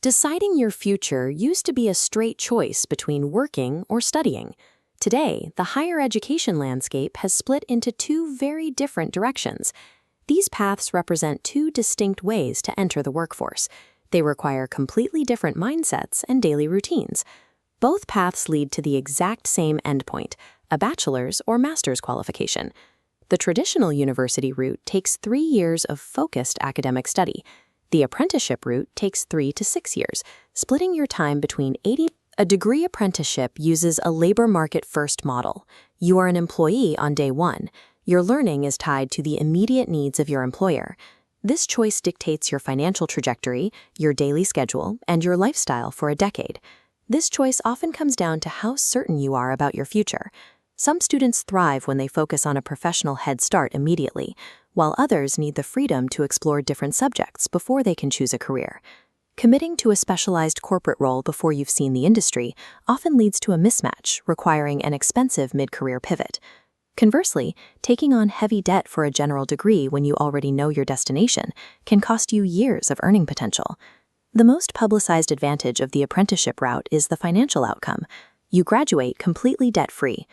Deciding your future used to be a straight choice between working or studying. Today, the higher education landscape has split into two very different directions. These paths represent two distinct ways to enter the workforce. They require completely different mindsets and daily routines. Both paths lead to the exact same endpoint, a bachelor's or master's qualification. The traditional university route takes 3 years of focused academic study. The apprenticeship route takes 3 to 6 years, splitting your time between 80. A degree apprenticeship uses a labor market-first model. You are an employee on day one. Your learning is tied to the immediate needs of your employer. This choice dictates your financial trajectory, your daily schedule, and your lifestyle for a decade. This choice often comes down to how certain you are about your future. Some students thrive when they focus on a professional head start immediately, while others need the freedom to explore different subjects before they can choose a career. Committing to a specialized corporate role before you've seen the industry often leads to a mismatch, requiring an expensive mid-career pivot. Conversely, taking on heavy debt for a general degree when you already know your destination can cost you years of earning potential. The most publicized advantage of the apprenticeship route is the financial outcome. You graduate completely debt-free.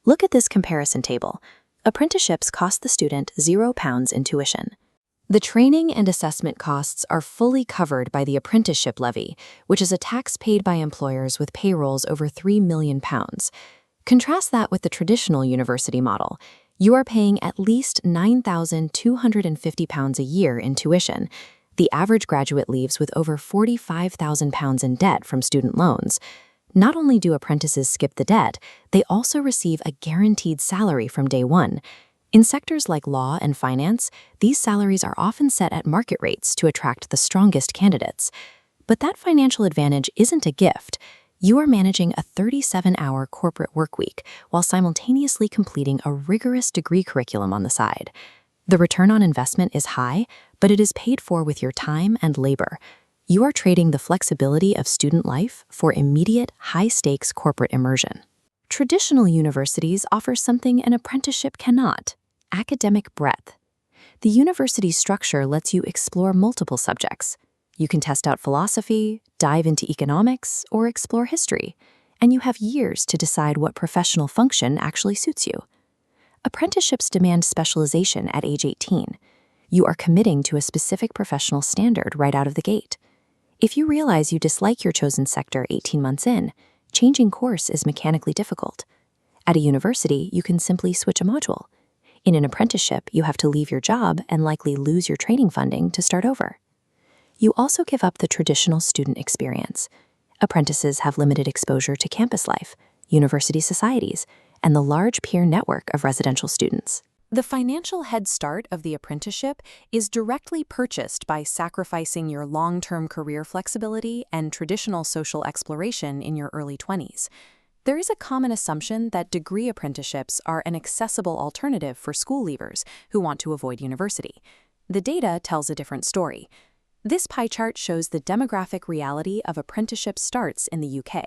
Look at this comparison table. Apprenticeships cost the student £0 in tuition. The training and assessment costs are fully covered by the apprenticeship levy, which is a tax paid by employers with payrolls over £3 million. Contrast that with the traditional university model. You are paying at least £9,250 a year in tuition. The average graduate leaves with over £45,000 in debt from student loans. Not only do apprentices skip the debt, they also receive a guaranteed salary from day one. In sectors like law and finance, these salaries are often set at market rates to attract the strongest candidates. But that financial advantage isn't a gift. You are managing a 37-hour corporate workweek while simultaneously completing a rigorous degree curriculum on the side. The return on investment is high, but it is paid for with your time and labor. You are trading the flexibility of student life for immediate, high-stakes corporate immersion. Traditional universities offer something an apprenticeship cannot: academic breadth. The university structure lets you explore multiple subjects. You can test out philosophy, dive into economics, or explore history, and you have years to decide what professional function actually suits you. Apprenticeships demand specialization at age 18. You are committing to a specific professional standard right out of the gate. If you realize you dislike your chosen sector 18 months in, changing course is mechanically difficult. At a university, you can simply switch a module. In an apprenticeship, you have to leave your job and likely lose your training funding to start over. You also give up the traditional student experience. Apprentices have limited exposure to campus life, university societies, and the large peer network of residential students. The financial head start of the apprenticeship is directly purchased by sacrificing your long-term career flexibility and traditional social exploration in your early 20s. There is a common assumption that degree apprenticeships are an accessible alternative for school leavers who want to avoid university. The data tells a different story. This pie chart shows the demographic reality of apprenticeship starts in the UK.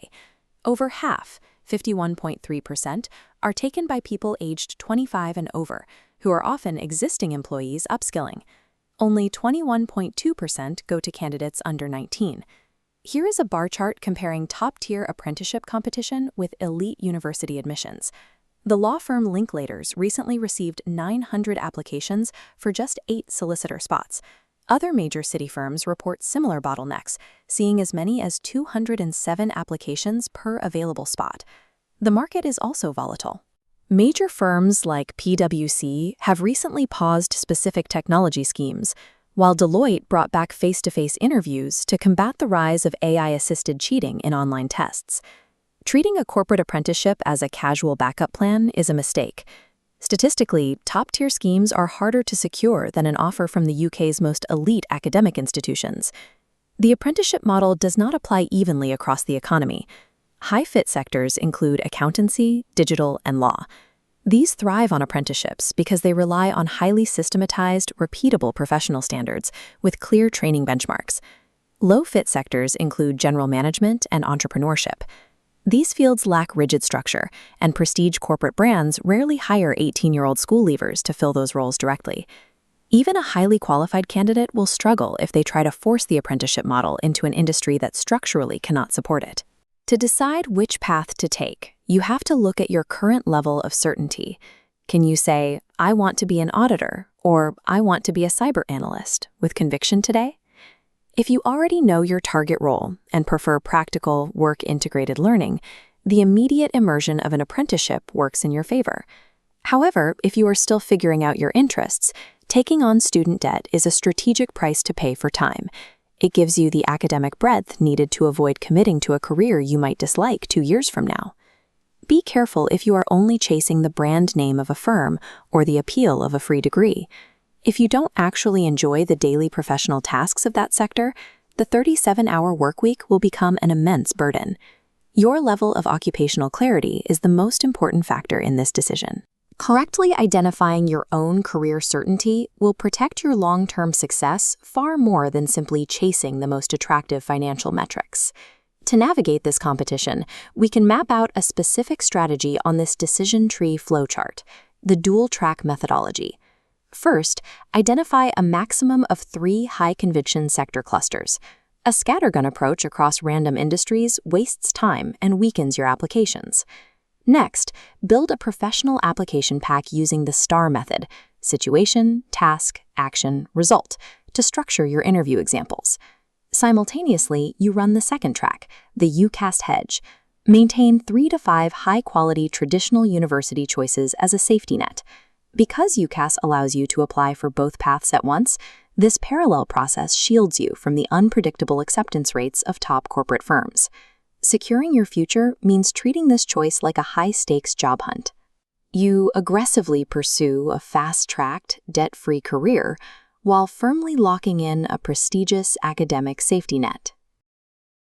Over half, 51.3%, are taken by people aged 25 and over, who are often existing employees upskilling. Only 21.2% go to candidates under 19. Here is a bar chart comparing top-tier apprenticeship competition with elite university admissions. The law firm Linklaters recently received 900 applications for just 8 solicitor spots. Other major city firms report similar bottlenecks, seeing as many as 207 applications per available spot. The market is also volatile. Major firms like PwC have recently paused specific technology schemes, while Deloitte brought back face-to-face interviews to combat the rise of AI-assisted cheating in online tests. Treating a corporate apprenticeship as a casual backup plan is a mistake. Statistically, top-tier schemes are harder to secure than an offer from the UK's most elite academic institutions. The apprenticeship model does not apply evenly across the economy. High-fit sectors include accountancy, digital, and law. These thrive on apprenticeships because they rely on highly systematized, repeatable professional standards with clear training benchmarks. Low-fit sectors include general management and entrepreneurship. These fields lack rigid structure, and prestige corporate brands rarely hire 18-year-old school leavers to fill those roles directly. Even a highly qualified candidate will struggle if they try to force the apprenticeship model into an industry that structurally cannot support it. To decide which path to take, you have to look at your current level of certainty. Can you say, I want to be an auditor, or I want to be a cyber analyst, with conviction today? If you already know your target role and prefer practical, work-integrated learning, the immediate immersion of an apprenticeship works in your favor. However, if you are still figuring out your interests, taking on student debt is a strategic price to pay for time. It gives you the academic breadth needed to avoid committing to a career you might dislike 2 years from now. Be careful if you are only chasing the brand name of a firm or the appeal of a free degree. If you don't actually enjoy the daily professional tasks of that sector, the 37-hour workweek will become an immense burden. Your level of occupational clarity is the most important factor in this decision. Correctly identifying your own career certainty will protect your long-term success far more than simply chasing the most attractive financial metrics. To navigate this competition, we can map out a specific strategy on this decision tree flowchart, the dual-track methodology. First, identify a maximum of 3 high-conviction sector clusters. A scattergun approach across random industries wastes time and weakens your applications. Next, build a professional application pack using the STAR method, situation, task, action, result, to structure your interview examples. Simultaneously, you run the second track, the UCAS hedge. Maintain 3 to 5 high-quality traditional university choices as a safety net. Because UCAS allows you to apply for both paths at once, this parallel process shields you from the unpredictable acceptance rates of top corporate firms. Securing your future means treating this choice like a high-stakes job hunt. You aggressively pursue a fast-tracked, debt-free career while firmly locking in a prestigious academic safety net.